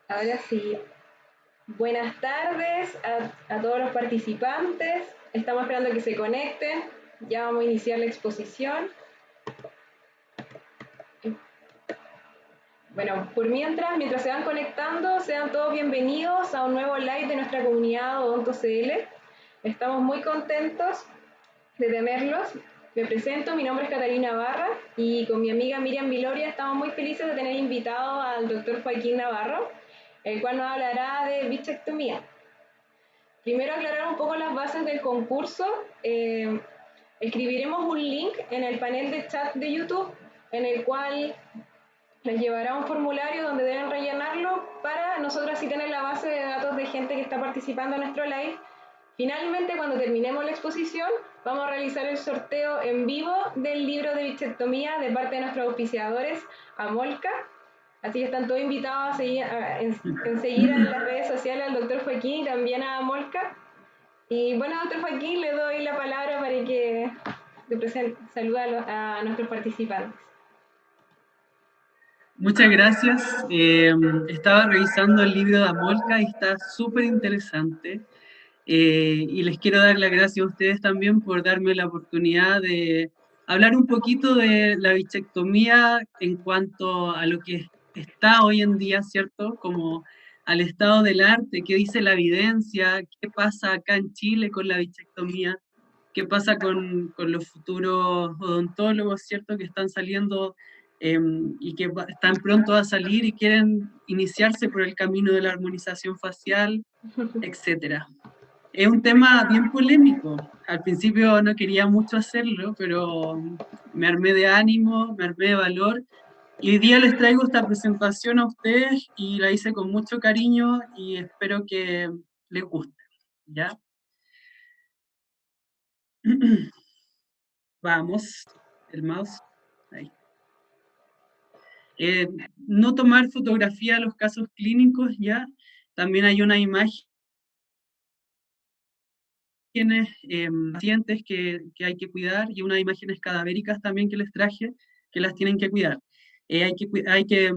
Ahora sí, buenas tardes a todos los participantes. Estamos esperando que se conecten. Ya vamos a iniciar la exposición. Bueno, mientras se van conectando, sean todos bienvenidos a un nuevo live de nuestra comunidad Odonto.cl. Estamos muy contentos de tenerlos. Me presento, mi nombre es Catalina Barra y con mi amiga Miriam Viloria estamos muy felices de tener invitado al doctor Joaquín Navarro, el cual nos hablará de bichectomía. Primero aclarar un poco las bases del concurso. Escribiremos un link en el panel de chat de YouTube en el cual les llevará un formulario donde deben rellenarlo para nosotros así tener la base de datos de gente que está participando en nuestro live. Finalmente, cuando terminemos la exposición, vamos a realizar el sorteo en vivo del libro de bichectomía de parte de nuestros auspiciadores, Amolca. Así que están todos invitados en seguir en las redes sociales al doctor Joaquín y también a Amolca. Y bueno, doctor Joaquín, le doy la palabra para que salude a nuestros participantes. Muchas gracias. Estaba revisando el libro de Amolca y está súper interesante. Y les quiero dar las gracias a ustedes también por darme la oportunidad de hablar un poquito de la bichectomía en cuanto a lo que está hoy en día, ¿cierto? Como al estado del arte, qué dice la evidencia, qué pasa acá en Chile con la bichectomía, qué pasa con los futuros odontólogos, ¿cierto? Que están saliendo y que están pronto a salir y quieren iniciarse por el camino de la armonización facial, etcétera. Es un tema bien polémico. Al principio no quería mucho hacerlo, pero me armé de ánimo, me armé de valor. Y hoy día les traigo esta presentación a ustedes y la hice con mucho cariño y espero que les guste. ¿Ya? Vamos, el mouse. Ahí. No tomar fotografía de los casos clínicos, ¿ya? También hay una imagen pacientes que hay que cuidar y unas imágenes cadavéricas también que les traje que las tienen que cuidar. Hay que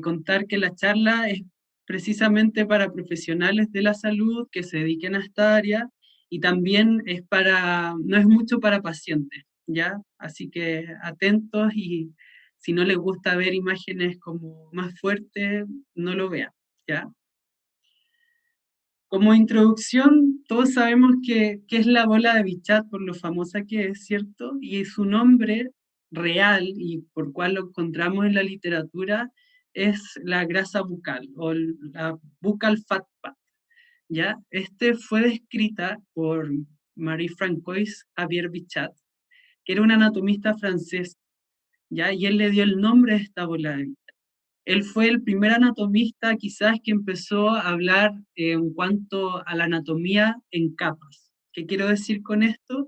contar que la charla es precisamente para profesionales de la salud que se dediquen a esta área y también no es mucho para pacientes, ¿ya? Así que atentos y si no les gusta ver imágenes como más fuertes, no lo vean, ¿ya? Como introducción, todos sabemos que es la bola de Bichat por lo famosa que es, ¿cierto? Y su nombre real y por cual lo encontramos en la literatura es la grasa bucal o la buccal fat pad, ¿ya? Este fue descrita por Marie-Francoise Xavier Bichat, que era un anatomista francés, ¿ya? Y él le dio el nombre a esta bola de Bichat. Él fue el primer anatomista quizás que empezó a hablar en cuanto a la anatomía en capas. ¿Qué quiero decir con esto?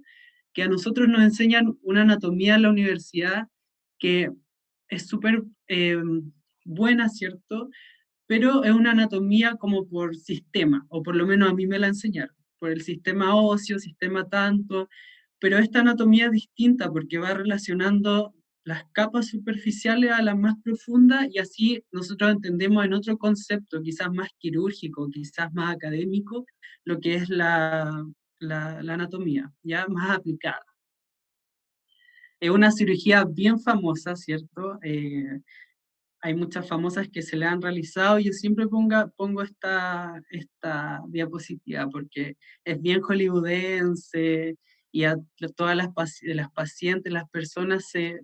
Que a nosotros nos enseñan una anatomía en la universidad que es súper buena, ¿cierto? Pero es una anatomía como por sistema, o por lo menos a mí me la enseñaron, por el sistema óseo, sistema tanto, pero esta anatomía es distinta porque va relacionando las capas superficiales a las más profundas y así nosotros entendemos en otro concepto, quizás más quirúrgico, quizás más académico, lo que es la anatomía, ya más aplicada. Es una cirugía bien famosa, ¿cierto? Hay muchas famosas que se le han realizado. Yo siempre pongo esta diapositiva porque es bien hollywoodense y a todas las pacientes, las personas se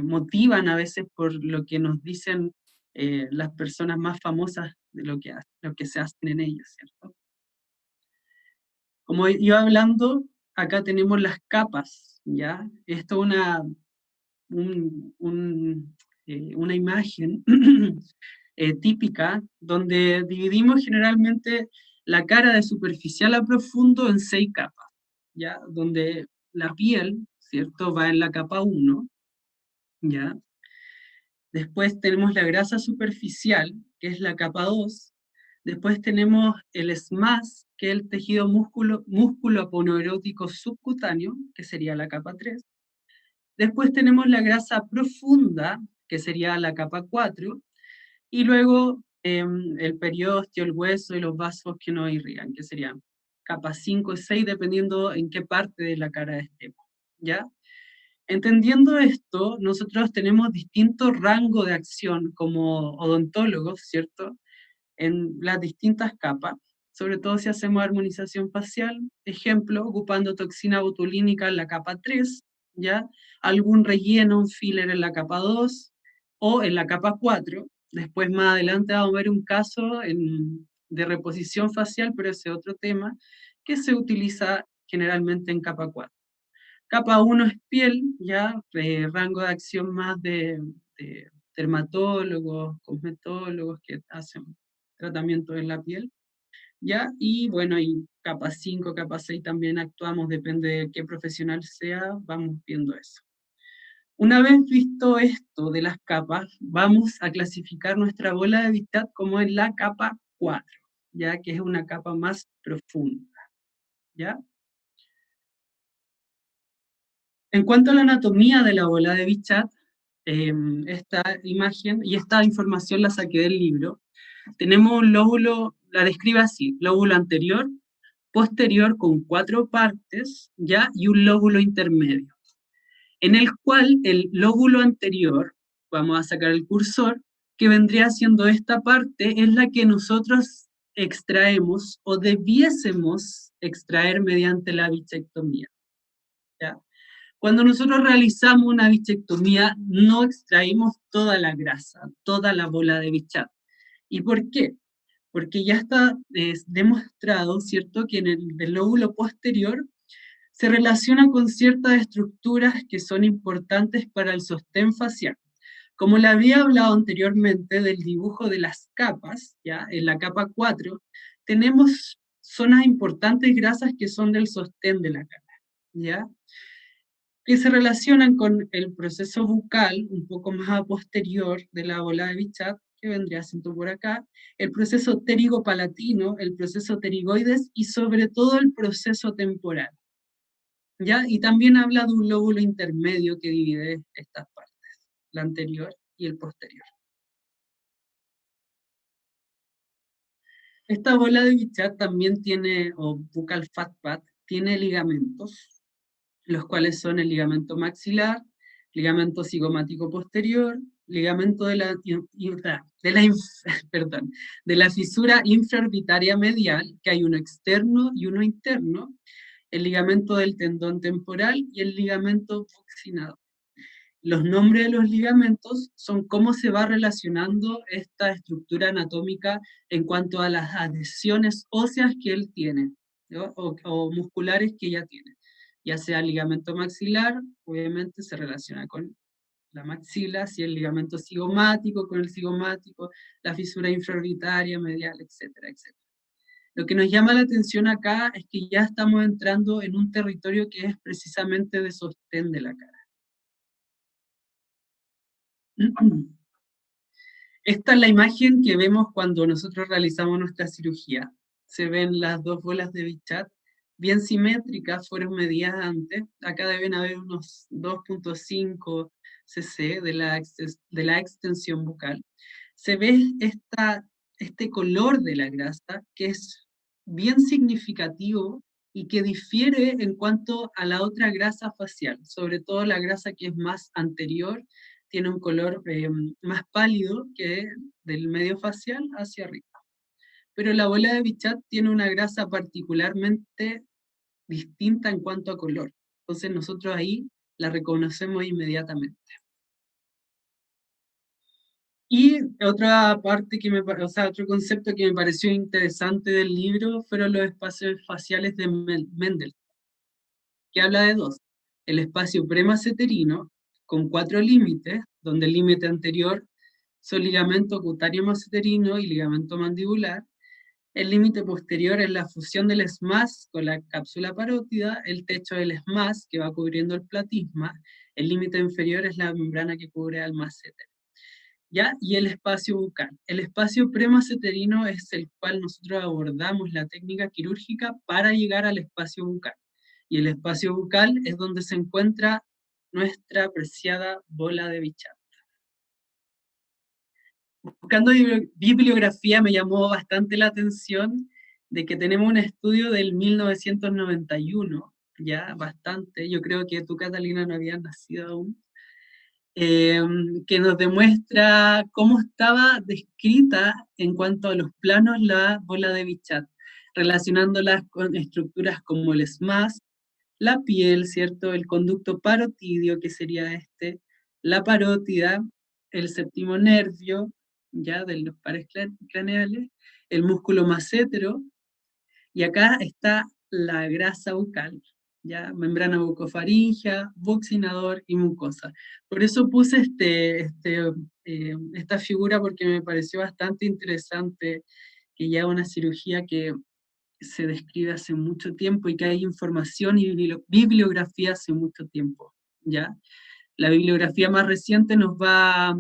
motivan a veces por lo que nos dicen las personas más famosas de lo que se hacen en ellas, ¿cierto? Como iba hablando, acá tenemos las capas, ¿ya? Esto es una imagen típica donde dividimos generalmente la cara de superficial a profundo en 6 capas, ¿ya? Donde la piel, ¿cierto? Va en la capa 1, ¿ya? Después tenemos la grasa superficial, que es la capa 2. Después tenemos el SMAS, que es el tejido músculo aponeurótico subcutáneo, que sería la capa 3. Después tenemos la grasa profunda, que sería la capa 4, y luego el periósteo, el hueso y los vasos que nos irrigan, que serían capa 5 y 6, dependiendo en qué parte de la cara estemos, ¿ya? Entendiendo esto, nosotros tenemos distintos rangos de acción como odontólogos, ¿cierto? En las distintas capas, sobre todo si hacemos armonización facial, ejemplo, ocupando toxina botulínica en la capa 3, ¿ya? Algún relleno, un filler en la capa 2 o en la capa 4. Después más adelante vamos a ver un caso de reposición facial, pero ese es otro tema, que se utiliza generalmente en capa 4. Capa 1 es piel, ya rango de acción más de dermatólogos, cosmetólogos que hacen tratamientos en la piel, ya, y bueno, y capa 5, capa 6 también actuamos, depende de qué profesional sea, vamos viendo eso. Una vez visto esto de las capas, vamos a clasificar nuestra bola de Bichat como en la capa 4, ya que es una capa más profunda, ¿ya? En cuanto a la anatomía de la bola de Bichat, esta imagen y esta información la saqué del libro. Tenemos un lóbulo, la describe así, lóbulo anterior, posterior con 4 partes, ¿ya? Y un lóbulo intermedio, en el cual el lóbulo anterior, vamos a sacar el cursor, que vendría siendo esta parte, es la que nosotros extraemos o debiésemos extraer mediante la bichectomía, ¿ya? Cuando nosotros realizamos una bichectomía, no extraímos toda la grasa, toda la bola de Bichat. ¿Y por qué? Porque ya está demostrado, ¿cierto?, que en el lóbulo posterior se relaciona con ciertas estructuras que son importantes para el sostén facial. Como le había hablado anteriormente del dibujo de las capas, ¿ya? En la capa 4, tenemos zonas importantes grasas que son del sostén de la cara, ¿ya? Que se relacionan con el proceso bucal, un poco más a posterior de la bola de Bichat, que vendría siendo por acá, el proceso pterigopalatino, el proceso pterigoides y sobre todo el proceso temporal, ¿ya? Y también habla de un lóbulo intermedio que divide estas partes, la anterior y el posterior. Esta bola de Bichat también tiene, o buccal fat pad, tiene ligamentos, los cuales son el ligamento maxilar, ligamento cigomático posterior, ligamento perdón, de la fisura infraorbitaria medial, que hay uno externo y uno interno, el ligamento del tendón temporal y el ligamento buccinador. Los nombres de los ligamentos son cómo se va relacionando esta estructura anatómica en cuanto a las adhesiones óseas que él tiene, ¿no? O musculares que ella tiene. Ya sea el ligamento maxilar, obviamente se relaciona con la maxila, si el ligamento cigomático con el cigomático, la fisura infraorbitaria, medial, etcétera, etcétera. Lo que nos llama la atención acá es que ya estamos entrando en un territorio que es precisamente de sostén de la cara. Esta es la imagen que vemos cuando nosotros realizamos nuestra cirugía. Se ven las dos bolas de Bichat bien simétricas, fueron medidas antes. Acá deben haber unos 2.5 cc de la extensión bucal. Se ve este color de la grasa que es bien significativo y que difiere en cuanto a la otra grasa facial, sobre todo la grasa que es más anterior, tiene un color más pálido que del medio facial hacia arriba. Pero la bola de Bichat tiene una grasa particularmente distinta en cuanto a color. Entonces nosotros ahí la reconocemos inmediatamente. Y otra parte otro concepto que me pareció interesante del libro fueron los espacios faciales de Mendel, que habla de dos. El espacio premaceterino, con 4 límites, donde el límite anterior son ligamento cutáneo maceterino y ligamento mandibular. El límite posterior es la fusión del SMAS con la cápsula parótida, el techo del SMAS que va cubriendo el platisma, el límite inferior es la membrana que cubre al masseter, ¿ya? Y el espacio bucal. El espacio premaceterino es el cual nosotros abordamos la técnica quirúrgica para llegar al espacio bucal. Y el espacio bucal es donde se encuentra nuestra preciada bola de Bichat. buscando bibliografía me llamó bastante la atención de que tenemos un estudio del 1991, ya bastante, yo creo que tú, Catalina, no habías nacido aún, eh, que nos demuestra cómo estaba descrita en cuanto a los planos la bola de Bichat, relacionándolas con estructuras como el SMAS, la piel, ¿cierto? El conducto parotidio, que sería este, la parótida, el séptimo nervio, ya de los pares craneales, el músculo massetero, y acá está la grasa bucal, ya membrana bucofaringea, buccinador y mucosa. Por eso puse esta figura porque me pareció bastante interesante que ya una cirugía que se describe hace mucho tiempo y que hay información y bibliografía hace mucho tiempo, ¿ya? La bibliografía más reciente nos va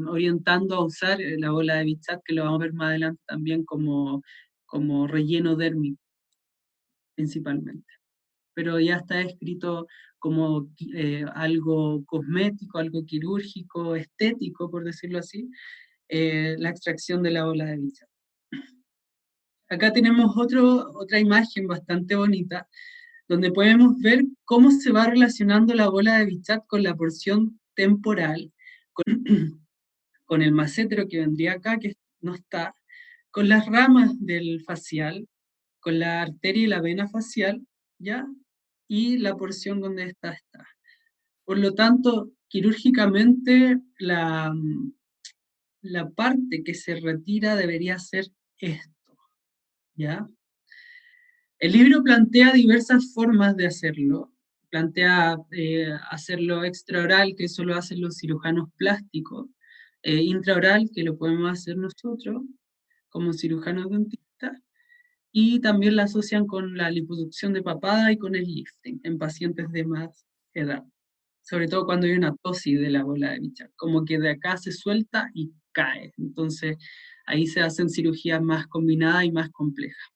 orientando a usar la bola de Bichat, que lo vamos a ver más adelante también como relleno dérmico, principalmente. Pero ya está escrito como algo cosmético, algo quirúrgico, estético, por decirlo así, la extracción de la bola de Bichat. Acá tenemos otra imagen bastante bonita, donde podemos ver cómo se va relacionando la bola de Bichat con la porción temporal, con, con el macétero que vendría acá, que no está, con las ramas del facial, con la arteria y la vena facial, ¿ya? Y la porción donde está. Por lo tanto, quirúrgicamente, la parte que se retira debería ser esto, ¿ya? El libro plantea diversas formas de hacerlo. Plantea hacerlo extraoral, que eso lo hacen los cirujanos plásticos, intraoral, que lo podemos hacer nosotros como cirujanos dentistas, y también la asocian con la liposucción de papada y con el lifting en pacientes de más edad, sobre todo cuando hay una tosis de la bola de Bichat, como que de acá se suelta y cae. Entonces ahí se hacen cirugías más combinadas y más complejas.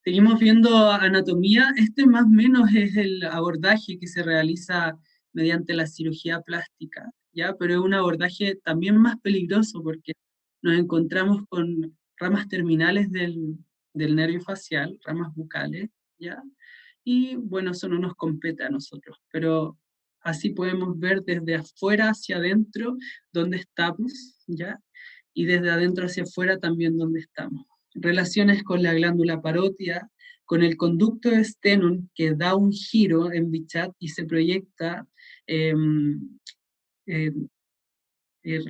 Seguimos viendo anatomía. Este más o menos es el abordaje que se realiza mediante la cirugía plástica, ¿ya? Pero es un abordaje también más peligroso porque nos encontramos con ramas terminales del nervio facial, ramas bucales, ¿ya? Y bueno, eso no nos compete a nosotros, pero así podemos ver desde afuera hacia adentro dónde estamos, ¿ya? Y desde adentro hacia afuera también dónde estamos. Relaciones con la glándula parótida, con el conducto de Stenun que da un giro en Bichat y se proyecta eh, eh, eh,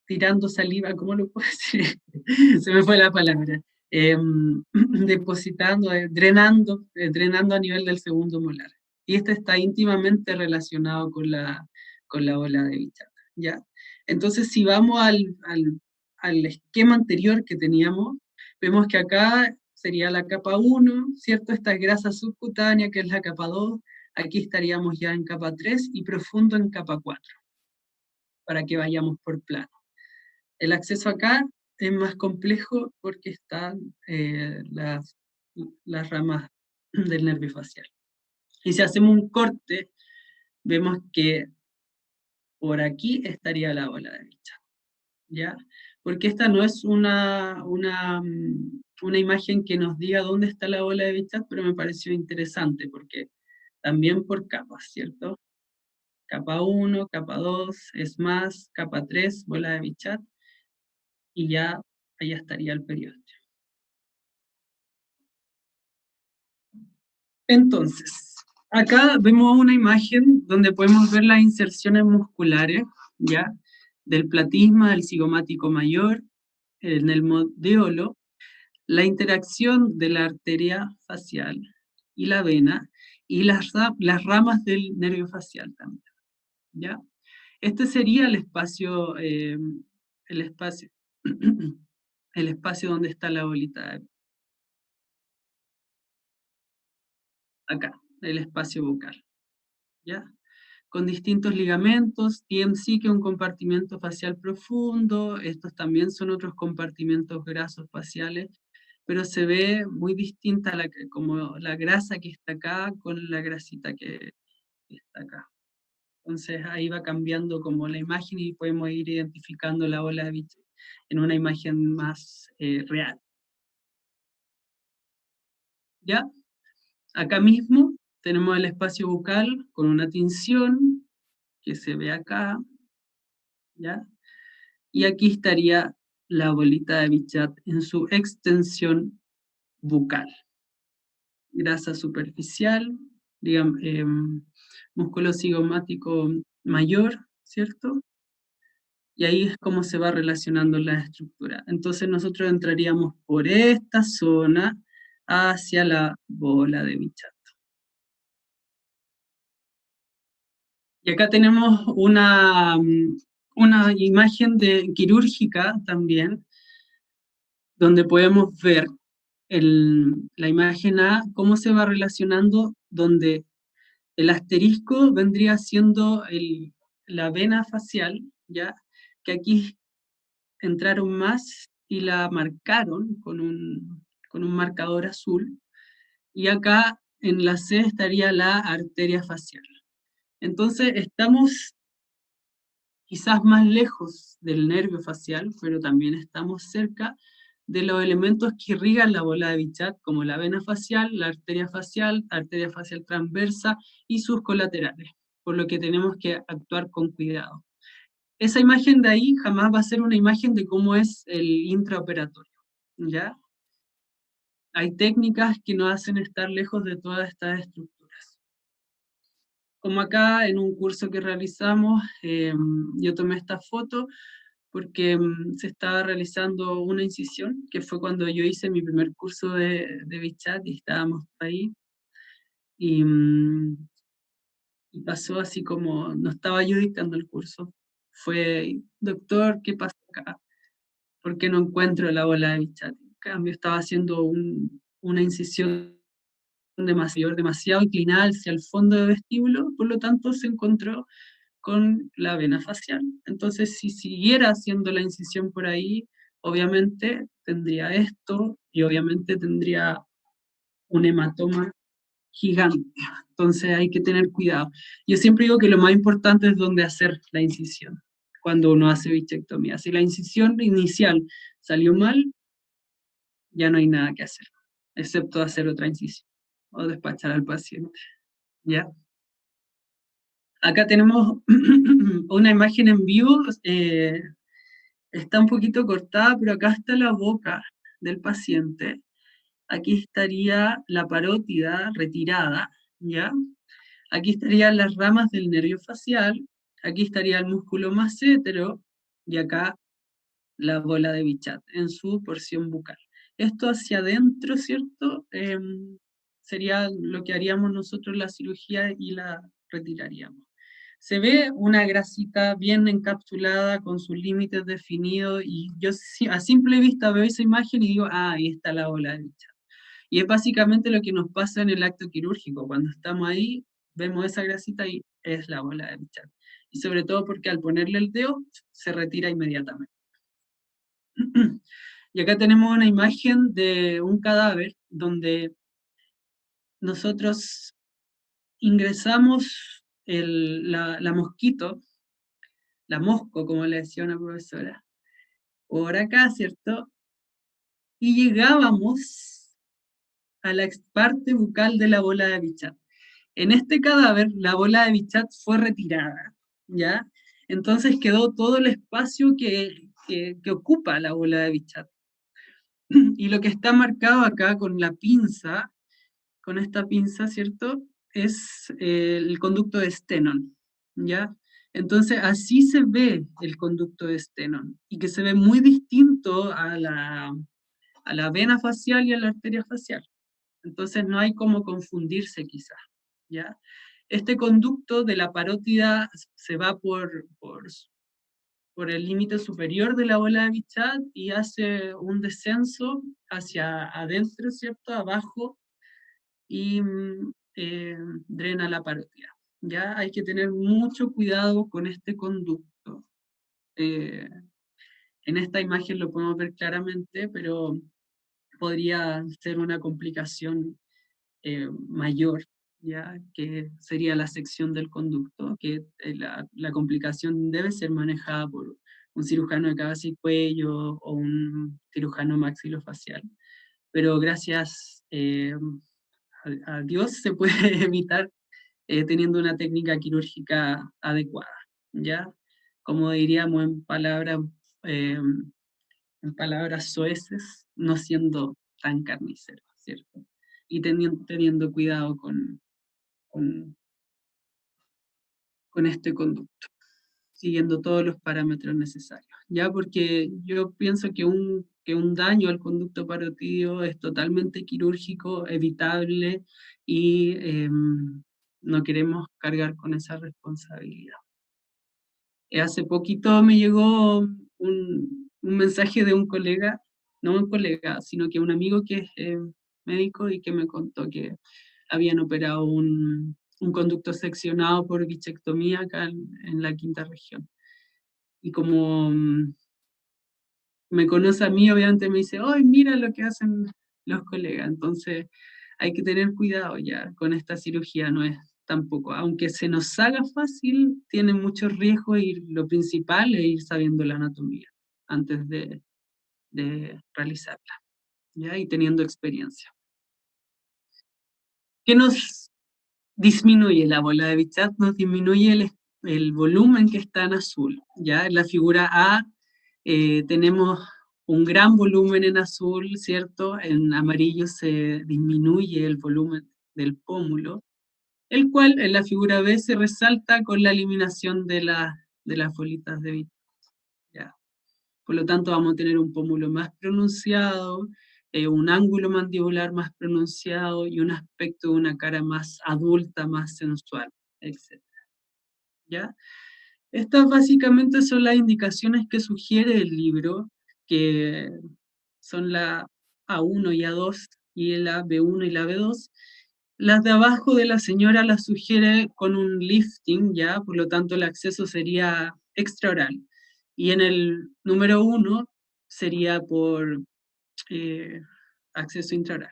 tirando saliva, ¿cómo lo puedo decir? Se me fue la palabra. Depositando, drenando a nivel del segundo molar. Y este está íntimamente relacionado con la bola de Bichat, ¿ya? Entonces, si vamos al esquema anterior que teníamos, vemos que acá sería la capa 1, ¿cierto? Esta es grasa subcutánea, que es la capa 2. Aquí estaríamos ya en capa 3 y profundo en capa 4, para que vayamos por plano. El acceso acá es más complejo porque están las ramas del nervio facial. Y si hacemos un corte, vemos que por aquí estaría la bola de Bichat, ¿ya? Porque esta no es una imagen que nos diga dónde está la bola de Bichat, pero me pareció interesante porque también por capas, ¿cierto? Capa 1, capa 2, es más, capa 3, bola de Bichat, y ya allá estaría el periósteo. Entonces, acá vemos una imagen donde podemos ver las inserciones musculares, ¿ya? Del platisma, del cigomático mayor, en el modéolo, la interacción de la arteria facial y la vena, y las ramas del nervio facial también, ¿ya? Este sería el espacio, el espacio donde está la bolita, acá, el espacio bucal, ¿ya? Con distintos ligamentos, TMC, que es un compartimento facial profundo, estos también son otros compartimentos grasos faciales, pero se ve muy distinta como la grasa que está acá con la grasita que está acá. Entonces ahí va cambiando como la imagen y podemos ir identificando la bola de Bichat en una imagen más real. ¿Ya? Acá mismo tenemos el espacio bucal con una tinción que se ve acá, ¿ya? Y aquí estaría la bolita de Bichat en su extensión bucal. Grasa superficial, digamos, músculo cigomático mayor, ¿cierto? Y ahí es como se va relacionando la estructura. Entonces nosotros entraríamos por esta zona hacia la bola de Bichat. Y acá tenemos una imagen quirúrgica también, donde podemos ver la imagen A, cómo se va relacionando, donde el asterisco vendría siendo la vena facial, ¿ya? Que aquí entraron más y la marcaron con un marcador azul, y acá en la C estaría la arteria facial. Entonces estamos quizás más lejos del nervio facial, pero también estamos cerca de los elementos que irrigan la bola de Bichat, como la vena facial, la arteria facial transversa y sus colaterales, por lo que tenemos que actuar con cuidado. Esa imagen de ahí jamás va a ser una imagen de cómo es el intraoperatorio, ¿ya? Hay técnicas que nos hacen estar lejos de todas estas estructuras. Como acá en un curso que realizamos, yo tomé esta foto porque se estaba realizando una incisión, que fue cuando yo hice mi primer curso de Bichat y estábamos ahí. Y pasó así como, no estaba yo dictando el curso. Fue, doctor, ¿qué pasa acá? ¿Por qué no encuentro la bola de Bichat? En cambio, estaba haciendo una incisión demasiado inclinada hacia el fondo del vestíbulo, por lo tanto se encontró con la vena facial. Entonces, si siguiera haciendo la incisión por ahí, obviamente tendría esto y obviamente tendría un hematoma gigante. Entonces hay que tener cuidado. Yo siempre digo que lo más importante es dónde hacer la incisión cuando uno hace bichectomía. Si la incisión inicial salió mal, ya no hay nada que hacer, excepto hacer otra incisión o despachar al paciente. ¿Ya? Acá tenemos una imagen en vivo, está un poquito cortada, pero acá está la boca del paciente. Aquí estaría la parótida retirada, ¿ya? Aquí estarían las ramas del nervio facial, aquí estaría el músculo massetero, y acá la bola de Bichat en su porción bucal. Esto hacia adentro, ¿cierto? Sería lo que haríamos nosotros en la cirugía y la retiraríamos. Se ve una grasita bien encapsulada con sus límites definidos y yo a simple vista veo esa imagen y digo, ah, ahí está la bola de Bichat. Y es básicamente lo que nos pasa en el acto quirúrgico. Cuando estamos ahí, vemos esa grasita y es la bola de Bichat. Y sobre todo porque al ponerle el dedo, se retira inmediatamente. Y acá tenemos una imagen de un cadáver donde nosotros ingresamos la mosquito, la mosco, como le decía una profesora, por acá, ¿cierto? Y llegábamos a la parte bucal de la bola de Bichat. En este cadáver, la bola de Bichat fue retirada, ¿ya? Entonces quedó todo el espacio que ocupa la bola de Bichat. Y lo que está marcado acá con la pinza, con esta pinza, ¿cierto? Es el conducto de Stenón, ¿ya? Entonces así se ve el conducto de Stenón, y que se ve muy distinto a la vena facial y a la arteria facial. Entonces no hay como confundirse quizás, ¿ya? Este conducto de la parótida se va por el límite superior de la bola de Bichat y hace un descenso hacia adentro, ¿cierto? Abajo, y drena la parótida. Ya hay que tener mucho cuidado con este conducto. Eh, en esta imagen lo podemos ver claramente, pero podría ser una complicación mayor ya que sería la sección del conducto, que la complicación debe ser manejada por un cirujano de cabeza y cuello o un cirujano maxilofacial. Pero gracias a Dios se puede evitar teniendo una técnica quirúrgica adecuada, ¿ya? Como diríamos eh, en palabras soeces, no siendo tan carnicero, ¿cierto? Y teniendo cuidado con, con este conducto, siguiendo todos los parámetros necesarios, ¿ya? Porque yo pienso que un daño al conducto parotídeo es totalmente quirúrgico, evitable, y no queremos cargar con esa responsabilidad. Hace poquito me llegó un mensaje de un colega, no un colega, sino que un amigo que es médico y que me contó que habían operado un conducto seccionado por bichectomía acá en la quinta región. Y como me conoce a mí, obviamente me dice, ¡ay, mira lo que hacen los colegas! Entonces hay que tener cuidado ya con esta cirugía, no es tampoco, aunque se nos haga fácil, tiene muchos riesgos y lo principal es ir sabiendo la anatomía antes de realizarla, ¿ya? Y teniendo experiencia. ¿Qué nos disminuye la bola de Bichat? Nos disminuye el volumen que está en azul, ¿ya? En la figura A tenemos un gran volumen en azul, ¿cierto? En amarillo se disminuye el volumen del pómulo, el cual en la figura B se resalta con la eliminación de las bolitas de Bichat, ¿ya? Por lo tanto, vamos a tener un pómulo más pronunciado, un ángulo mandibular más pronunciado y un aspecto de una cara más adulta, más sensual, etc. ¿Ya? Estas básicamente son las indicaciones que sugiere el libro, que son la A1 y A2 y la B1 y la B2. Las de abajo de la señora las sugiere con un lifting, ¿ya? Por lo tanto el acceso sería extraoral. Y en el número 1 sería por eh, acceso intraoral.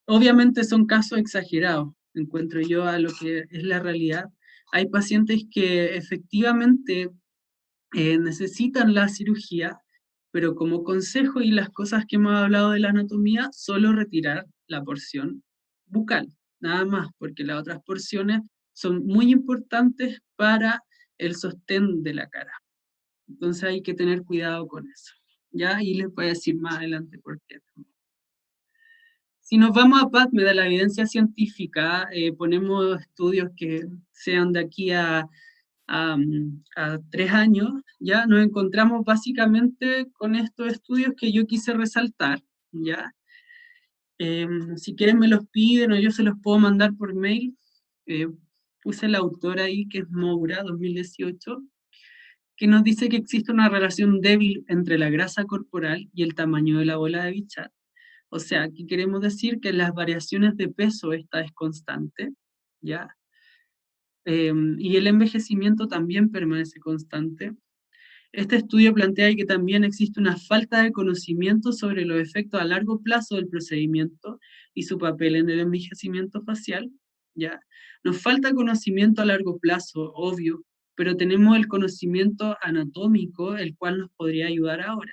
Obviamente son casos exagerados, encuentro yo, a lo que es la realidad. Hay pacientes que efectivamente necesitan la cirugía, pero como consejo y las cosas que hemos hablado de la anatomía, solo retirar la porción bucal, nada más, porque las otras porciones son muy importantes para el sostén de la cara. Entonces hay que tener cuidado con eso. ¿Ya? Y les voy a decir más adelante por qué. Si nos vamos a PubMed, la evidencia científica, ponemos estudios que sean de aquí a 3 años, ya nos encontramos básicamente con estos estudios que yo quise resaltar, ¿ya? Si quieren me los piden o yo se los puedo mandar por mail. Puse el autor ahí, que es Moura, 2018, que nos dice que existe una relación débil entre la grasa corporal y el tamaño de la bola de Bichat. O sea, aquí queremos decir que las variaciones de peso esta es constante, ¿ya? Y el envejecimiento también permanece constante. Este estudio plantea que también existe una falta de conocimiento sobre los efectos a largo plazo del procedimiento y su papel en el envejecimiento facial, ¿ya? Nos falta conocimiento a largo plazo, obvio, pero tenemos el conocimiento anatómico, el cual nos podría ayudar ahora.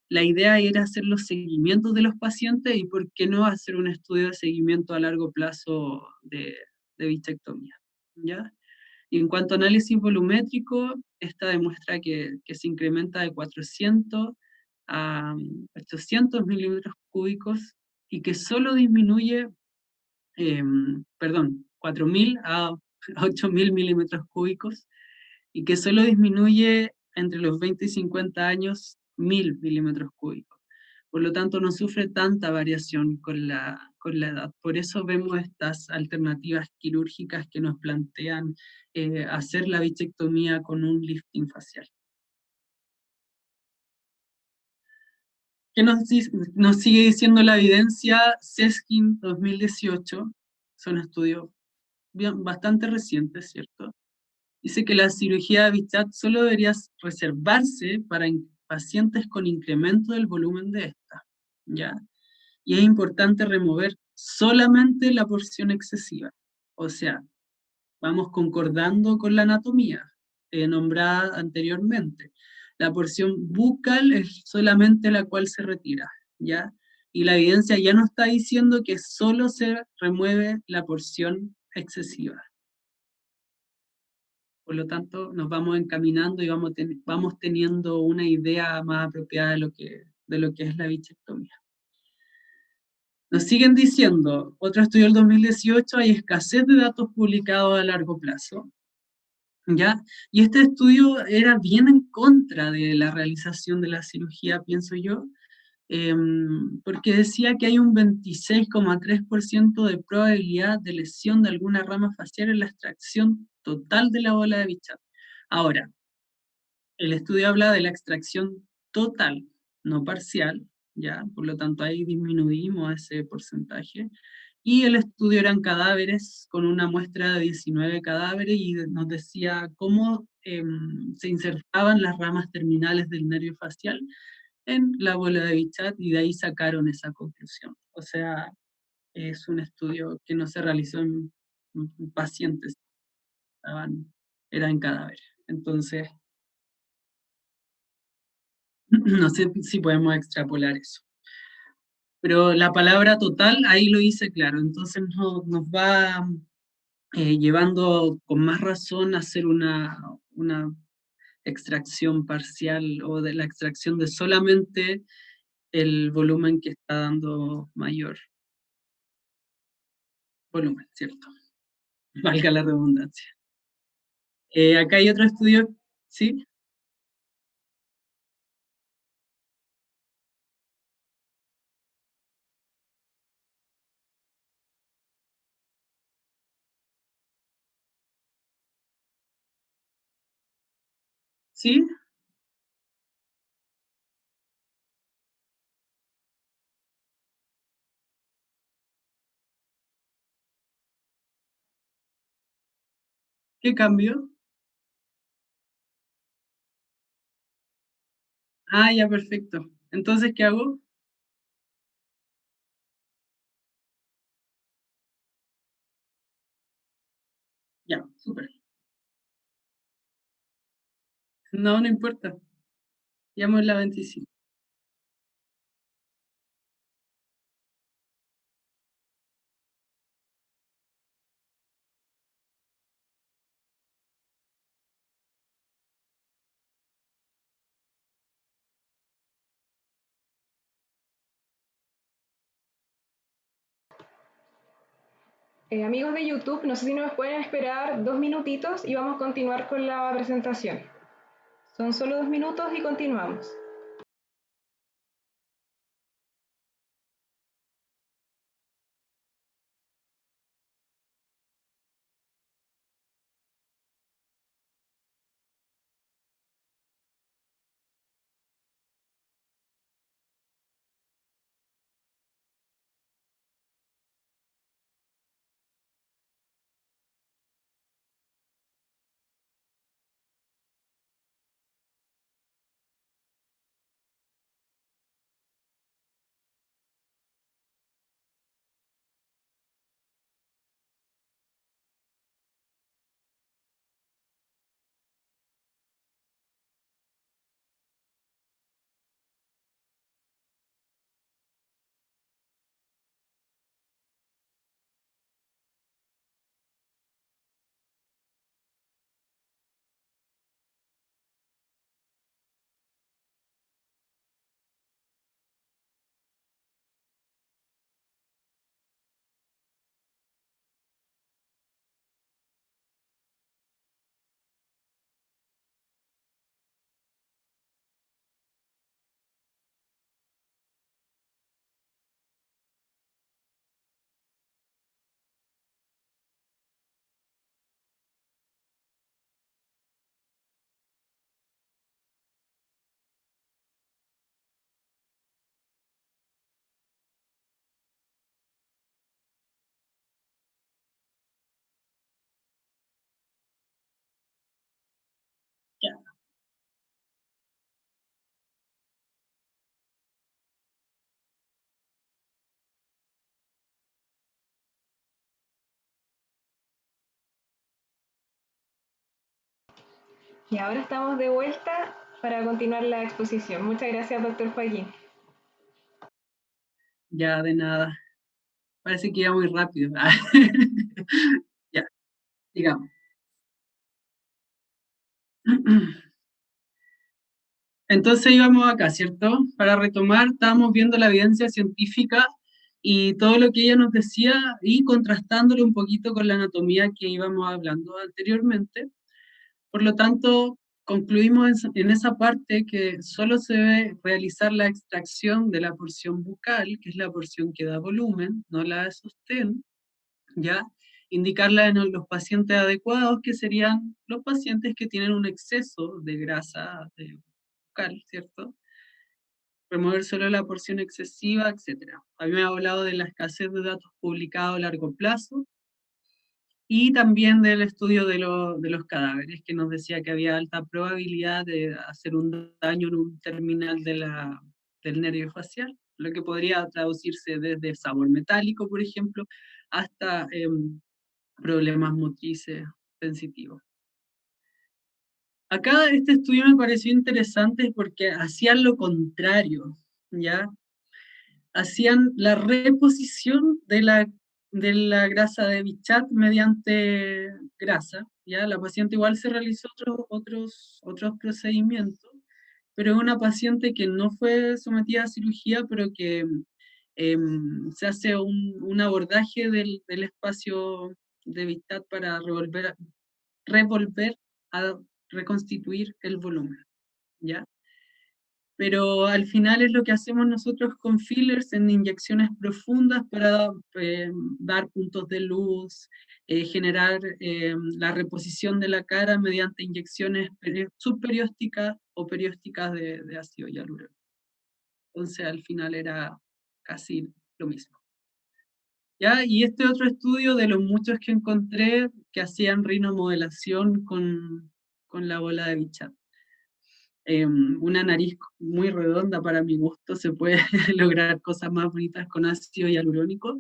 La idea era hacer los seguimientos de los pacientes y por qué no hacer un estudio de seguimiento a largo plazo de bichectomía, ¿ya? Y en cuanto a análisis volumétrico, esta demuestra que se incrementa de 400 a 800 milímetros cúbicos y que solo disminuye, 4.000 a 8.000 milímetros cúbicos y que solo disminuye entre los 20 y 50 años 1.000 milímetros cúbicos. Por lo tanto, no sufre tanta variación con la edad. Por eso vemos estas alternativas quirúrgicas que nos plantean hacer la bichectomía con un lifting facial. ¿Qué nos sigue diciendo la evidencia? Seskin 2018, son estudios bastante recientes, ¿cierto? Dice que la cirugía de Bichat solo debería reservarse para pacientes con incremento del volumen de esta, ¿ya? Y es importante remover solamente la porción excesiva. O sea, vamos concordando con la anatomía nombrada anteriormente. La porción bucal es solamente la cual se retira, ¿ya? Y la evidencia ya no está diciendo que solo se remueve la porción excesiva. Por lo tanto, nos vamos encaminando y vamos teniendo una idea más apropiada de lo que es la bichectomía. Nos siguen diciendo, otro estudio del 2018, hay escasez de datos publicados a largo plazo, ¿ya? Y este estudio era bien en contra de la realización de la cirugía, pienso yo, porque decía que hay un 26,3% de probabilidad de lesión de alguna rama facial en la extracción total de la bola de Bichat. Ahora, el estudio habla de la extracción total, no parcial, ¿ya? Por lo tanto, ahí disminuimos ese porcentaje. Y el estudio eran cadáveres con una muestra de 19 cadáveres y nos decía cómo se insertaban las ramas terminales del nervio facial en la bola de Bichat y de ahí sacaron esa conclusión. O sea, es un estudio que no se realizó en pacientes, era en cadáveres. Entonces, no sé si podemos extrapolar eso. Pero la palabra total ahí lo hice claro, entonces nos va llevando con más razón a hacer una extracción parcial o de la extracción de solamente el volumen que está dando mayor volumen, ¿cierto? Valga la redundancia. Acá hay otro estudio, ¿sí? ¿Sí? ¿Qué cambio? Ah, ya, perfecto. Entonces, ¿qué hago? Ya, súper. No, no importa. Llamo en la 25. Amigos de YouTube, no sé si nos pueden esperar 2 minutitos y vamos a continuar con la presentación. Son solo 2 minutos y continuamos. Y ahora estamos de vuelta para continuar la exposición. Muchas gracias, doctor Joaquín. Ya, de nada. Parece que iba muy rápido. Ya, digamos. Entonces íbamos acá, ¿cierto? Para retomar, estábamos viendo la evidencia científica y todo lo que ella nos decía y contrastándolo un poquito con la anatomía que íbamos hablando anteriormente. Por lo tanto, concluimos en esa parte que solo se debe realizar la extracción de la porción bucal, que es la porción que da volumen, no la de sostén, ¿ya? Indicarla en los pacientes adecuados, que serían los pacientes que tienen un exceso de grasa bucal, ¿cierto? Remover solo la porción excesiva, etc. A mí me ha hablado de la escasez de datos publicados a largo plazo, y también del estudio de los cadáveres, que nos decía que había alta probabilidad de hacer un daño en un terminal del nervio facial, lo que podría traducirse desde sabor metálico, por ejemplo, hasta problemas motrices sensitivos. Acá este estudio me pareció interesante porque hacían lo contrario, ¿ya? Hacían la reposición de la grasa de Bichat mediante grasa, ¿ya? La paciente igual se realizó otros procedimientos, pero es una paciente que no fue sometida a cirugía, pero que se hace un abordaje del espacio de Bichat para revolver a reconstituir el volumen, ¿ya? Pero al final es lo que hacemos nosotros con fillers en inyecciones profundas para dar puntos de luz, generar la reposición de la cara mediante inyecciones subperiósticas o periósticas de ácido hialurónico. Entonces al final era casi lo mismo. ¿Ya? Y este otro estudio de los muchos que encontré que hacían rinomodelación con la bola de Bichat. Una nariz muy redonda para mi gusto, se puede lograr cosas más bonitas con ácido hialurónico,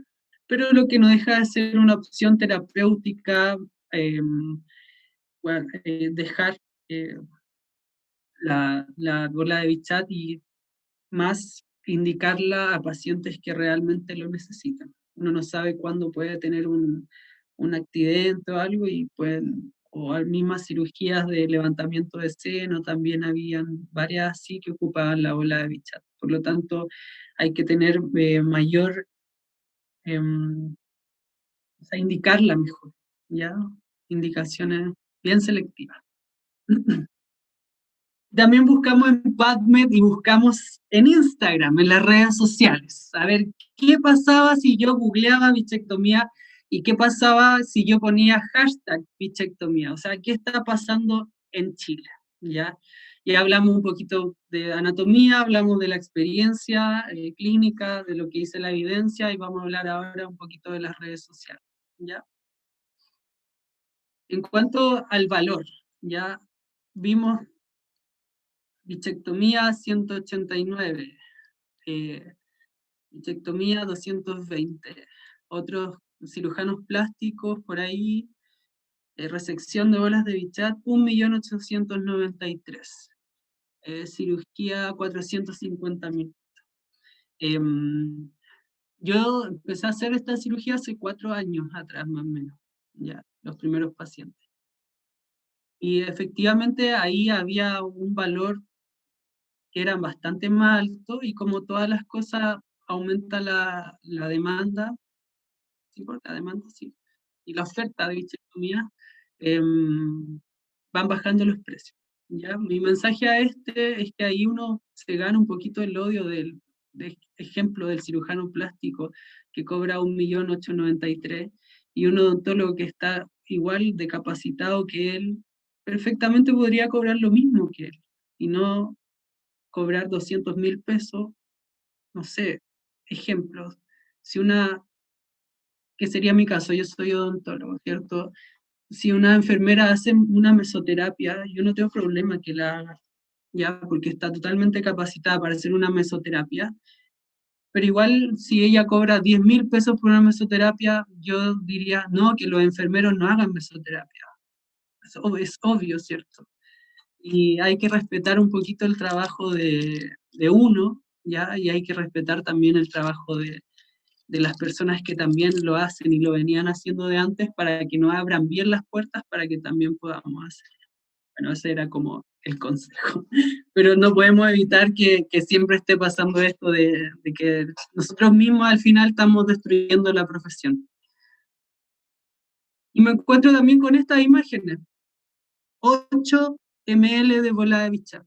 pero lo que no deja de ser una opción terapéutica, bueno, dejar la bola de Bichat y más indicarla a pacientes que realmente lo necesitan. Uno no sabe cuándo puede tener un accidente o algo y pueden, o mismas cirugías de levantamiento de seno, también habían varias así que ocupaban la bola de Bichat. Por lo tanto, hay que tener mayor, o sea, indicarla mejor, ¿ya? Indicaciones bien selectivas. También buscamos en PubMed y buscamos en Instagram, en las redes sociales, a ver qué pasaba si yo googleaba bichectomía y qué pasaba si yo ponía hashtag bichectomía, o sea, qué está pasando en Chile, ¿ya? Y hablamos un poquito de anatomía, hablamos de la experiencia clínica, de lo que dice la evidencia, y vamos a hablar ahora un poquito de las redes sociales, ¿ya? En cuanto al valor, ya vimos bichectomía 189, bichectomía 220, otros cirujanos plásticos por ahí, resección de bolas de Bichat 1.893.000, cirugía 450.000. Yo empecé a hacer esta cirugía hace 4 años atrás, más o menos, ya, los primeros pacientes. Y efectivamente ahí había un valor que eran bastante más altos, y como todas las cosas aumenta la demanda, ¿sí? Porque la demanda sí, y la oferta de bichectomía, van bajando los precios, ¿ya? Mi mensaje a este es que ahí uno se gana un poquito el odio del ejemplo del cirujano plástico que cobra 1.893.000 y un odontólogo que está igual de capacitado que él, perfectamente podría cobrar lo mismo que él, y no cobrar 200.000 pesos, no sé, ejemplos. Si una, que sería mi caso, yo soy odontólogo, ¿cierto? Si una enfermera hace una mesoterapia, yo no tengo problema que la haga, ya, porque está totalmente capacitada para hacer una mesoterapia, pero igual si ella cobra 10.000 pesos por una mesoterapia, yo diría, no, que los enfermeros no hagan mesoterapia. Es obvio, ¿cierto? y hay que respetar un poquito el trabajo de uno, ¿ya? Y hay que respetar también el trabajo de las personas que también lo hacen y lo venían haciendo de antes para que nos abran bien las puertas para que también podamos hacer. Bueno, ese era como el consejo. Pero no podemos evitar que siempre esté pasando esto de que nosotros mismos al final estamos destruyendo la profesión. Y me encuentro también con estas imágenes. 8 ml de bola de bicha.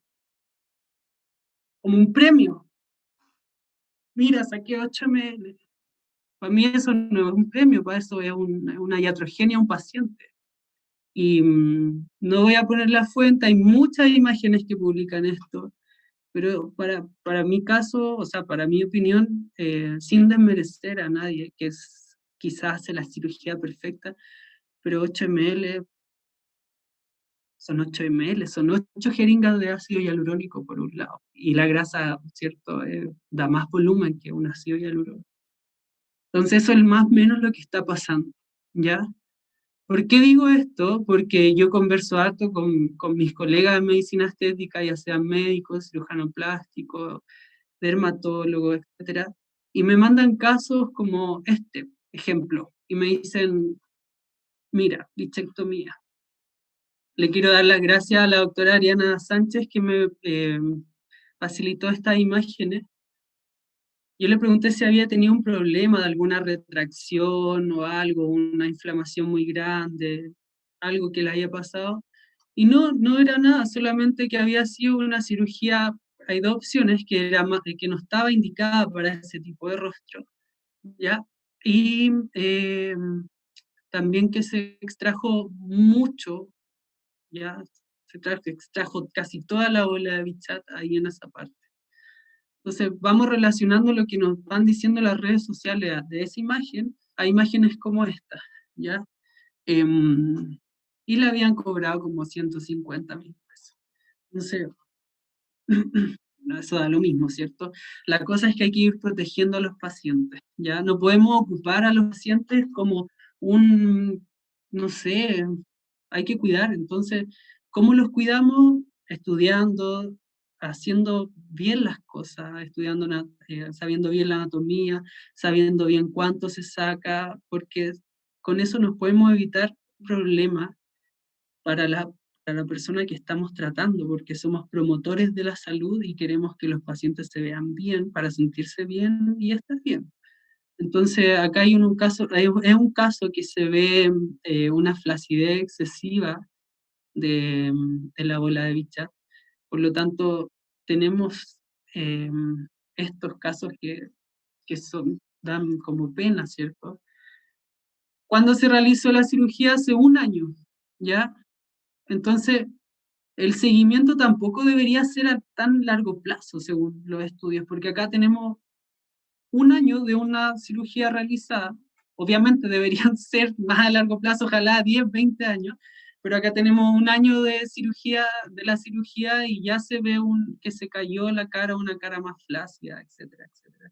Como un premio. Mira, saqué 8 ml. Para mí eso no es un premio, para eso es una iatrogenia a un paciente. Y no voy a poner la fuente, hay muchas imágenes que publican esto, pero para mi caso, o sea, para mi opinión, sin desmerecer a nadie, que es, quizás hace la cirugía perfecta, pero 8 ml son 8 ml, son 8 jeringas de ácido hialurónico por un lado, y la grasa, ¿cierto?, da más volumen que un ácido hialurónico. Entonces eso es más o menos lo que está pasando, ¿ya? ¿Por qué digo esto? Porque yo converso harto con mis colegas de medicina estética, ya sean médicos, cirujano plástico, dermatólogos, etcétera, y me mandan casos como este ejemplo, y me dicen, mira, bichectomía. Le quiero dar las gracias a la doctora Ariana Sánchez que me facilitó estas imágenes. Yo le pregunté si había tenido un problema de alguna retracción o algo, una inflamación muy grande, algo que le haya pasado. Y no, no era nada, solamente que había sido una cirugía, hay dos opciones, que, que no estaba indicada para ese tipo de rostro, ¿ya? Y también que se extrajo mucho, ¿ya? Extrajo casi toda la bola de bichat ahí en esa parte. Entonces vamos relacionando lo que nos van diciendo las redes sociales de esa imagen a imágenes como esta, ¿ya? Y le habían cobrado como 150.000 pesos. Entonces, no, eso da lo mismo, ¿cierto? La cosa es que hay que ir protegiendo a los pacientes, ¿ya? No podemos ocupar a los pacientes como un, no sé, hay que cuidar. Entonces, ¿cómo los cuidamos? Estudiando, haciendo bien las cosas, estudiando, sabiendo bien la anatomía, sabiendo bien cuánto se saca, porque con eso nos podemos evitar problemas para la persona que estamos tratando, porque somos promotores de la salud y queremos que los pacientes se vean bien para sentirse bien y estar bien. Entonces, acá hay un caso, es un caso que se ve una flacidez excesiva de la bola de Bichat. Por lo tanto, tenemos eh, estos casos que dan como pena, ¿cierto? Cuando se realizó la cirugía hace un año, ¿ya? Entonces, el seguimiento tampoco debería ser a tan largo plazo, según los estudios, porque acá tenemos un año de una cirugía realizada. Obviamente deberían ser más a largo plazo, ojalá 10, 20 años, pero acá tenemos un año de cirugía, de la cirugía, y ya se ve que se cayó la cara, una cara más flácida, etcétera, etcétera.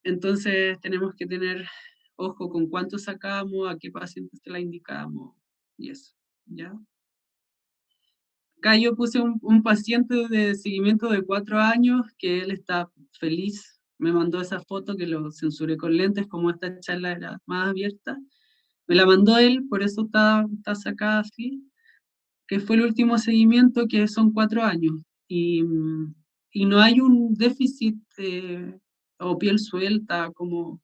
Entonces tenemos que tener ojo con cuánto sacamos, a qué pacientes se la indicamos, y eso, ¿ya? Acá yo puse un paciente de seguimiento de 4 años, que él está feliz, me mandó esa foto que lo censuré con lentes, como esta charla era más abierta, me la mandó él, por eso está sacada así, que fue el último seguimiento, que son 4 años, y no hay un déficit o piel suelta como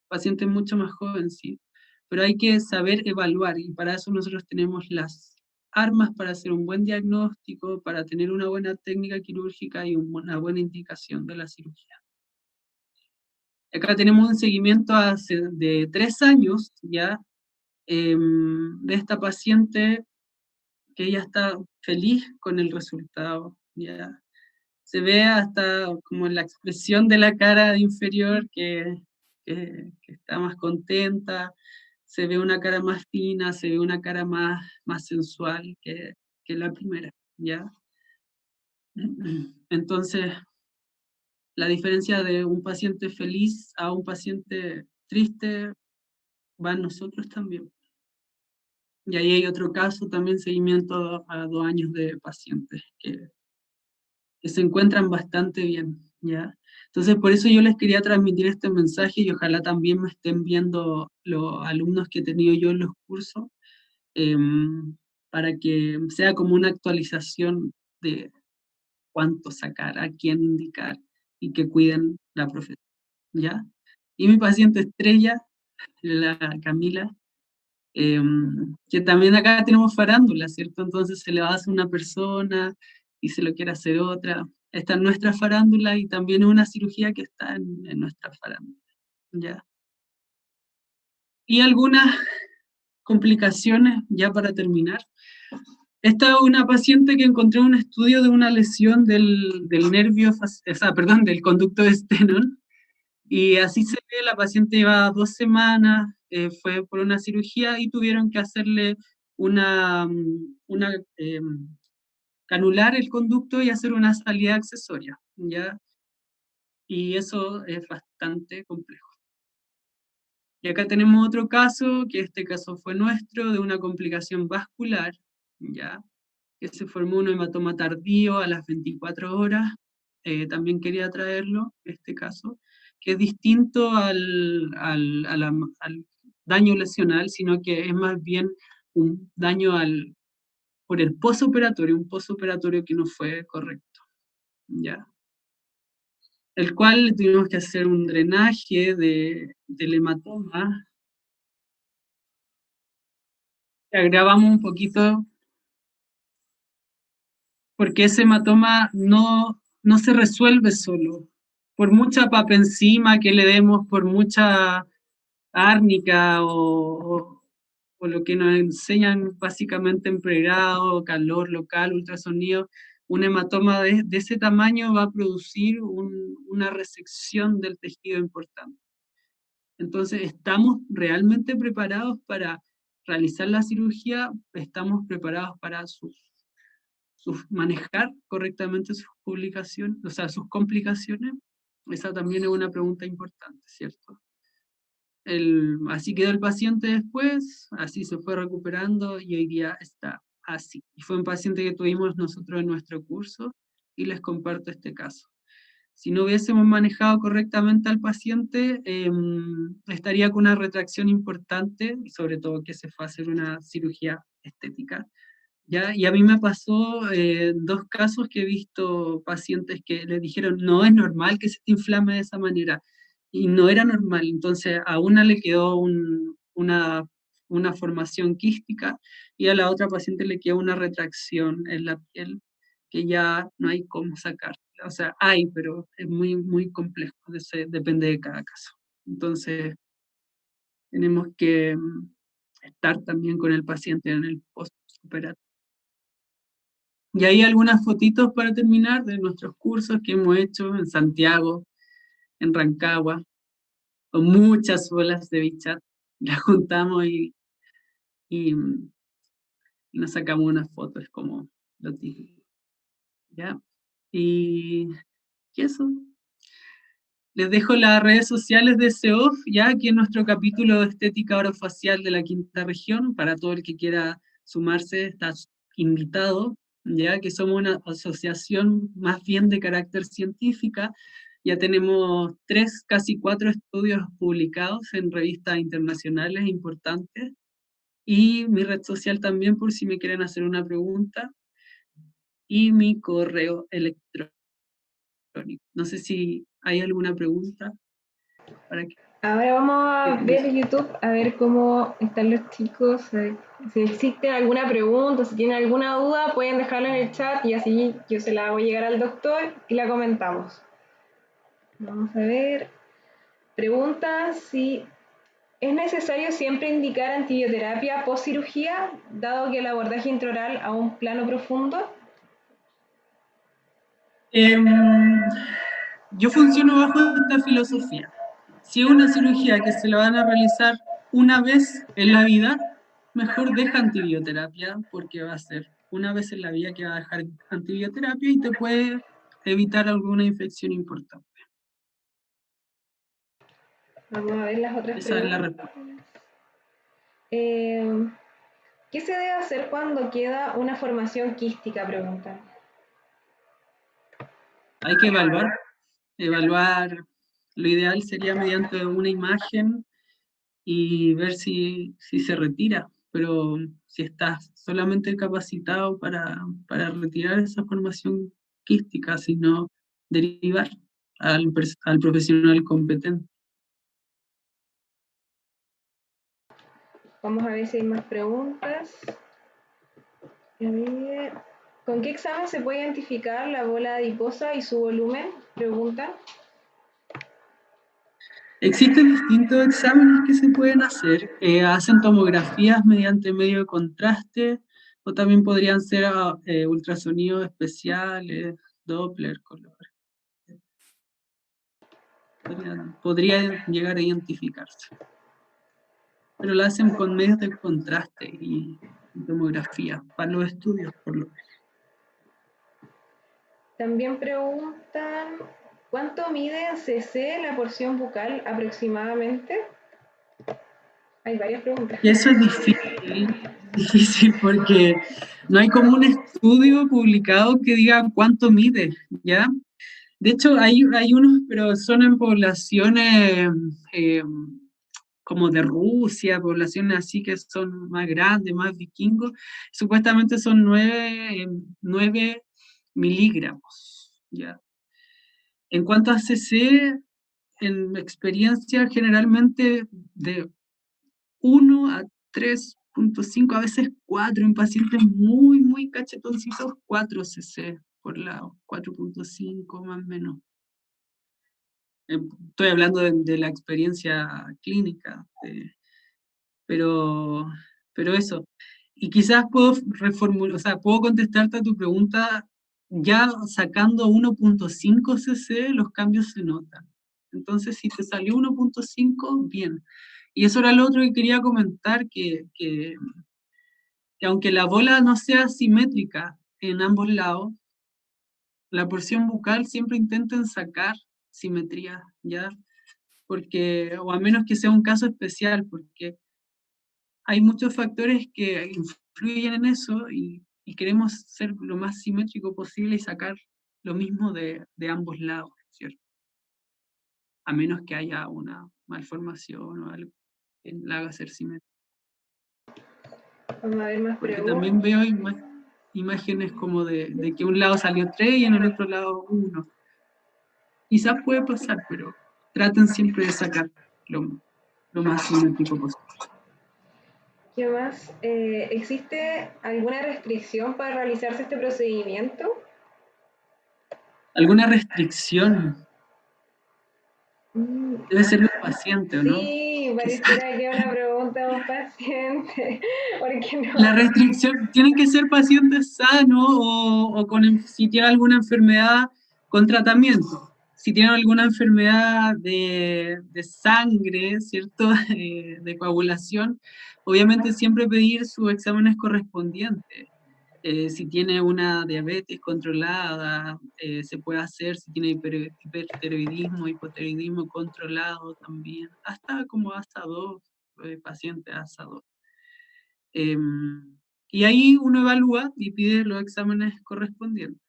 pacientes mucho más jóvenes, sí, pero hay que saber evaluar, y para eso nosotros tenemos las armas para hacer un buen diagnóstico, para tener una buena técnica quirúrgica y una buena indicación de la cirugía. Acá tenemos un seguimiento de 3 años ya de esta paciente, que ella está feliz con el resultado. Ya se ve hasta como en la expresión de la cara inferior que está más contenta, se ve una cara más fina, se ve una cara más sensual que la primera, ¿ya? Entonces, la diferencia de un paciente feliz a un paciente triste va en nosotros también. Y ahí hay otro caso, también seguimiento a 2 años de pacientes que se encuentran bastante bien, ¿ya? Entonces, por eso yo les quería transmitir este mensaje y ojalá también me estén viendo los alumnos que he tenido yo en los cursos, para que sea como una actualización de cuánto sacar, a quién indicar y que cuiden la profesión, ¿ya? Y mi paciente estrella, la Camila, que también acá tenemos farándula, ¿cierto? Entonces se le va a hacer una persona y se lo quiere hacer otra. Está en nuestra farándula y también es una cirugía que está en nuestra farándula, ¿ya? Y algunas complicaciones, ya para terminar. Esta es una paciente que encontré un estudio de una lesión del nervio, o sea, perdón, del conducto de Stenón, y así se ve, la paciente lleva 2 semanas, fue por una cirugía y tuvieron que hacerle una canular el conducto y hacer una salida accesoria, ¿ya? Y eso es bastante complejo. Y acá tenemos otro caso, que este caso fue nuestro, de una complicación vascular, ¿ya? Que se formó un hematoma tardío a las 24 horas. También quería traerlo, este caso, que es distinto al daño lesional, sino que es más bien un daño por el posoperatorio, un posoperatorio que no fue correcto, ¿ya? El cual tuvimos que hacer un drenaje del hematoma. Agravamos un poquito porque ese hematoma no se resuelve solo. Por mucha papenzima que le demos, por mucha árnica o lo que nos enseñan básicamente en pregrado, calor local, ultrasonido, un hematoma de ese tamaño va a producir una resección del tejido importante. Entonces, ¿estamos realmente preparados para realizar la cirugía? ¿Estamos preparados para manejar correctamente sus publicaciones, o sea, sus complicaciones? Esa también es una pregunta importante, ¿cierto? Así quedó el paciente después, así se fue recuperando y hoy día está así. Y fue un paciente que tuvimos nosotros en nuestro curso y les comparto este caso. Si no hubiésemos manejado correctamente al paciente, estaría con una retracción importante y sobre todo que se fue a hacer una cirugía estética. ¿Ya? Y a mí me pasó 2 casos que he visto pacientes que les dijeron, no es normal que se te inflame de esa manera, y no era normal. Entonces a una le quedó una formación quística y a la otra paciente le quedó una retracción en la piel que ya no hay cómo sacar. O sea, hay, pero es muy, muy complejo, depende de cada caso. Entonces tenemos que estar también con el paciente en el postoperatorio. Y hay algunas fotitos para terminar de nuestros cursos que hemos hecho en Santiago, en Rancagua, con muchas olas de Bichat. Las juntamos y nos sacamos unas fotos como lo típico, ¿ya? Y eso. Les dejo las redes sociales de SEOF, ya aquí en nuestro capítulo de estética orofacial de la quinta región, para todo el que quiera sumarse, está invitado, ya que somos una asociación más bien de carácter científica. Ya tenemos 3, casi 4 estudios publicados en revistas internacionales importantes, y mi red social también por si me quieren hacer una pregunta, y mi correo electrónico. No sé si hay alguna pregunta para que Ahora vamos a ver YouTube, a ver cómo están los chicos, si existe alguna pregunta, si tienen alguna duda, pueden dejarla en el chat y así yo se la hago llegar al doctor y la comentamos. Vamos a ver. Pregunta si es necesario siempre indicar antibioterapia post cirugía, dado que el abordaje intraoral a un plano profundo. Yo funciono bajo esta filosofía. Si es una cirugía que se la van a realizar una vez en la vida, mejor deja antibioterapia, porque va a ser una vez en la vida que va a dejar antibioterapia y te puede evitar alguna infección importante. Vamos a ver las otras Esa es la preguntas. respuesta. ¿Qué se debe hacer cuando queda una formación quística? Preguntan. Hay que evaluar, lo ideal sería mediante una imagen y ver si se retira, pero si estás solamente capacitado para retirar esa formación quística, sino derivar al profesional competente. Vamos a ver si hay más preguntas. A ver, ¿con qué examen se puede identificar la bola adiposa y su volumen? Preguntan. Existen distintos exámenes que se pueden hacer. Hacen tomografías mediante medio de contraste, o también podrían ser ultrasonidos especiales, Doppler, color. Podría llegar a identificarse. Pero lo hacen con medios de contraste y tomografía para los estudios, por lo menos. También preguntan, ¿cuánto mide en cc la porción bucal aproximadamente? Hay varias preguntas. Y eso es difícil porque no hay como un estudio publicado que diga cuánto mide, ¿ya? De hecho, hay unos, pero son en poblaciones como de Rusia, poblaciones así que son más grandes, más vikingos. Supuestamente son 9 miligramos, ¿ya? En cuanto a CC, en mi experiencia generalmente de 1 a 3,5, a veces 4, en pacientes muy, muy cachetoncitos, 4 cc por lado, 4,5 más o menos. Estoy hablando de la experiencia clínica, pero, pero eso. Y quizás puedo reformular, o sea, puedo contestarte a tu pregunta ya sacando 1,5 cc, los cambios se notan. Entonces, si te salió 1,5, bien. Y eso era lo otro que quería comentar, que aunque la bola no sea simétrica en ambos lados, la porción bucal siempre intenten sacar simetría, ¿ya? Porque, o a menos que sea un caso especial, porque hay muchos factores que influyen en eso y queremos ser lo más simétrico posible y sacar lo mismo de ambos lados, ¿cierto? A menos que haya una malformación o algo que la haga ser simétrico. Vamos a ver más Porque preguntas. también veo imágenes como de que un lado salió 3 y en el otro lado 1. Quizás puede pasar, pero traten siempre de sacar lo más simétrico posible. ¿Qué más? ¿Existe alguna restricción para realizarse este procedimiento? ¿Alguna restricción? Debe ser el paciente, ¿o no? Sí, pareciera que es una pregunta de un paciente. ¿Por qué no? La restricción, tienen que ser pacientes sanos o si tienen alguna enfermedad con tratamiento. Si tienen alguna enfermedad de sangre, ¿cierto? De coagulación, obviamente siempre pedir sus exámenes correspondientes. Si tiene una diabetes controlada, se puede hacer, si tiene hipertiroidismo, hipotiroidismo controlado también, hasta 2 pacientes, hasta 2. Y ahí uno evalúa y pide los exámenes correspondientes.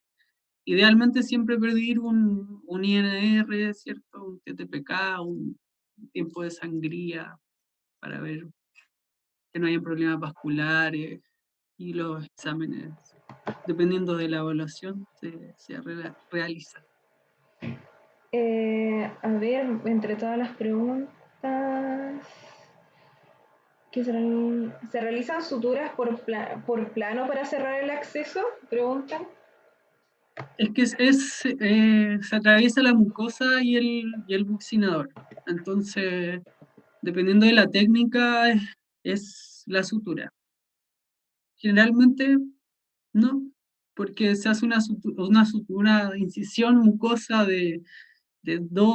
Idealmente siempre pedir un INR, ¿cierto? Un TTPK, un tiempo de sangría, para ver que no haya problemas vasculares, y los exámenes, dependiendo de la evaluación, se realizan. A ver, entre todas las preguntas, ¿se realizan suturas por plano para cerrar el acceso? Preguntan. Es que se atraviesa la mucosa y el buccinador. Entonces, dependiendo de la técnica, es la sutura. Generalmente no, porque se hace una incisión mucosa de 2